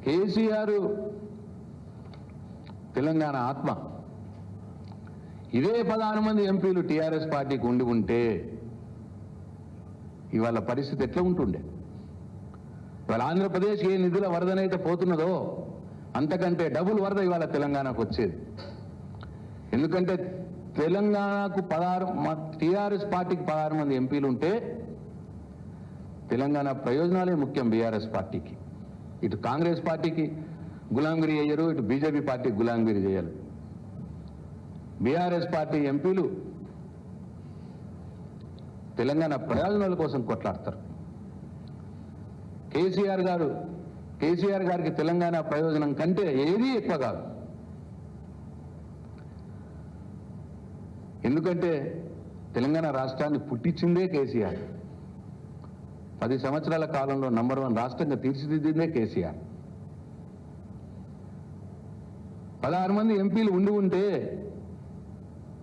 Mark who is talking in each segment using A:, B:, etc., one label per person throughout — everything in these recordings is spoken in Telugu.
A: కేసీఆర్ తెలంగాణ ఆత్మ. ఇదే 16 మంది ఎంపీలు టీఆర్ఎస్ పార్టీకి ఉండి ఉంటే ఇవాళ పరిస్థితి ఎట్లా ఉంటుండే? ఇవాళ ఆంధ్రప్రదేశ్ ఏ నిధుల వరదనైతే పోతున్నదో అంతకంటే డబుల్ వరద ఇవాళ తెలంగాణకు వచ్చేది. ఎందుకంటే తెలంగాణకు టీఆర్ఎస్ పార్టీకి 16 మంది ఎంపీలు ఉంటే తెలంగాణ ప్రయోజనాలే ముఖ్యం బీఆర్ఎస్ పార్టీకి. ఇటు కాంగ్రెస్ పార్టీకి గులాంగిరి చేయరు, ఇటు బీజేపీ పార్టీకి గులాంగిరి చేయరు. బీఆర్ఎస్ పార్టీ ఎంపీలు తెలంగాణ ప్రయోజనాల కోసం కొట్లాడతారు. కేసీఆర్ గారికి తెలంగాణ ప్రయోజనం కంటే ఏదీ ఎక్కువ కాదు. ఎందుకంటే తెలంగాణ రాష్ట్రాన్ని పుట్టించిందే కేసీఆర్. 10 సంవత్సరాల కాలంలో నంబర్ 1 రాష్ట్రంగా తీర్చిదిద్దిందే కేసీఆర్. 16 మంది ఎంపీలు ఉంటే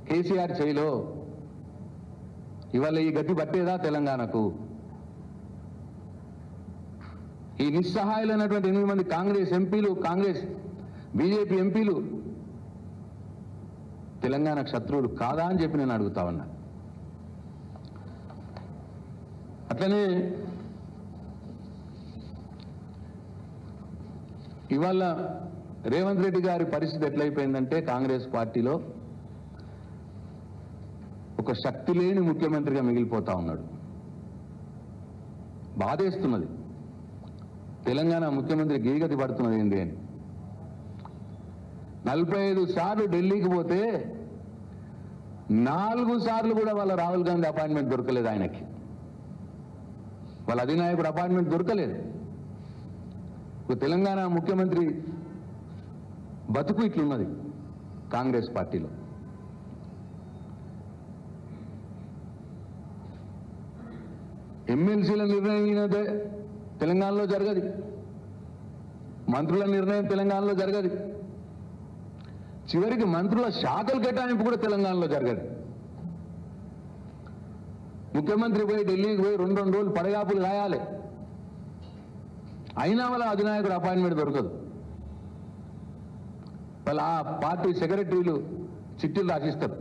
A: కేసీఆర్ చేయిలో ఇవాళ ఈ గతి పట్టేదా తెలంగాణకు? ఈ నిస్సహాయులైనటువంటి 8 మంది కాంగ్రెస్ ఎంపీలు, బీజేపీ ఎంపీలు తెలంగాణ శత్రువులు కాదా అని చెప్పి నేను అడుగుతా ఉన్నా. అట్లనే ఇవాళ రేవంత్ రెడ్డి గారి పరిస్థితి ఎట్లయిపోయిందంటే కాంగ్రెస్ పార్టీలో ఒక శక్తి లేని ముఖ్యమంత్రిగా మిగిలిపోతా ఉన్నాడు. బాధేస్తున్నది. తెలంగాణ ముఖ్యమంత్రి గీగతి పడుతున్నది ఏంది అని. 45 సార్లు ఢిల్లీకి పోతే 4 సార్లు కూడా వాళ్ళ రాహుల్ గాంధీ అపాయింట్మెంట్ దొరకలేదు. ఆయనకి వాళ్ళ అధినాయకుడు అపాయింట్మెంట్ దొరకలేదు. తెలంగాణ ముఖ్యమంత్రి బతుకు ఇట్లున్నది కాంగ్రెస్ పార్టీలో. ఎమ్మెల్సీల నిర్ణయం తెలంగాణలో జరగదు, మంత్రుల నిర్ణయం తెలంగాణలో జరగదు, చివరికి మంత్రుల శాఖలు కేటాయింపు కూడా తెలంగాణలో జరగదు. ముఖ్యమంత్రి పోయి ఢిల్లీకి పోయి 2 రోజులు పడగాపులు కాయాలి, అయినా వాళ్ళ అధినాయకుడు అపాయింట్మెంట్ దొరకదు. వాళ్ళ ఆ పార్టీ సెక్రటరీలు చిట్టీలు రాసిస్తారు.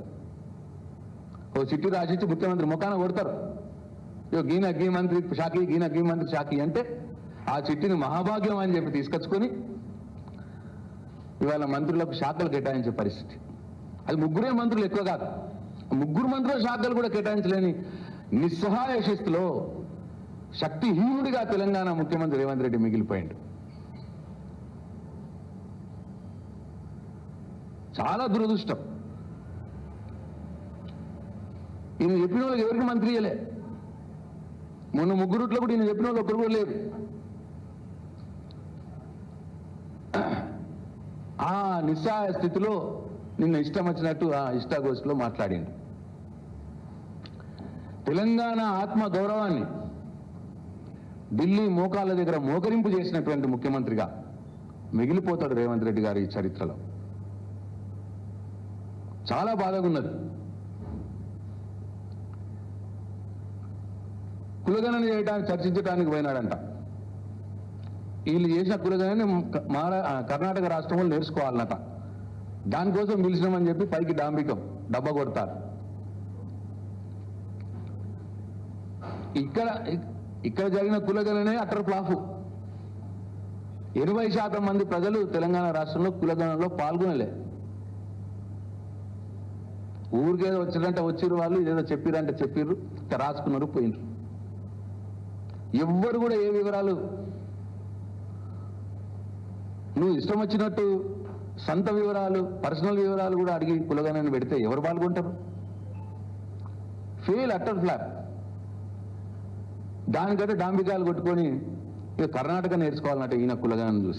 A: ఓ చిట్టి రాసిచ్చి ముఖ్యమంత్రి ముఖాన కొడతారు. గీ మంత్రి షాకి, గీ మంత్రి షాకి అంటే ఆ చిట్టిని మహాభాగ్యం అని చెప్పి తీసుకొచ్చుకొని ఇవాళ మంత్రులకు శాఖలు కేటాయించే పరిస్థితి. అది 3 మంత్రులు ఎక్కువ కాదు, 3 మంత్రుల శాఖలు కూడా కేటాయించలేని నిస్సహాయ శిస్తులో శక్తిహీనుడిగా తెలంగాణ ముఖ్యమంత్రి రేవంత్ రెడ్డి మిగిలిపోయింది. చాలా దురదృష్టం. ఈయన చెప్పిన వాళ్ళకి ఎవరికి మంత్రి ఇయ్యలే. మొన్న 3 కూడా ఈయన చెప్పిన వాళ్ళు ఒక్కరు కూడా లేరు. ఆ నిస్సహాయ స్థితిలో నిన్న ఇష్టం వచ్చినట్టు ఆ ఇష్టాగోష్ఠిలో మాట్లాడిండు. తెలంగాణ ఆత్మ గౌరవాన్ని ఢిల్లీ మోకాళ్ళ దగ్గర మోకరింపు చేసినటువంటి ముఖ్యమంత్రిగా మిగిలిపోతాడు రేవంత్ రెడ్డి గారు ఈ చరిత్రలో. చాలా బాధగా ఉన్నది. కులగణన చేయడానికి చర్చించడానికి పోయినాడంట. వీళ్ళు చేసిన కులగణని కర్ణాటక రాష్ట్రంలో నేర్చుకోవాలన్నట. దానికోసం పిలిచినామని చెప్పి పైకి డాంబికం డబ్బా కొడతారు. ఇక్కడ జరిగిన కులగణనే అటర్ ఫ్లాఫ్. 80% మంది ప్రజలు తెలంగాణ రాష్ట్రంలో కులగణనలో పాల్గొనలే. ఊరికేదో వచ్చిరంటే వచ్చిర్రు, వాళ్ళు ఏదో చెప్పిరంటే చెప్పిర్రు, రాసుకున్నారు, పోయినరు. ఎవ్వరు కూడా ఏ వివరాలు, నువ్వు ఇష్టం వచ్చినట్టు సొంత వివరాలు, పర్సనల్ వివరాలు కూడా అడిగి కులగణన పెడితే ఎవరు పాల్గొంటారు? Fail, utter flop. దానికంటే డాంబికాలు కొట్టుకొని ఇక కర్ణాటక నేర్చుకోవాలన్నట్టు ఈయన కులగణను చూసి.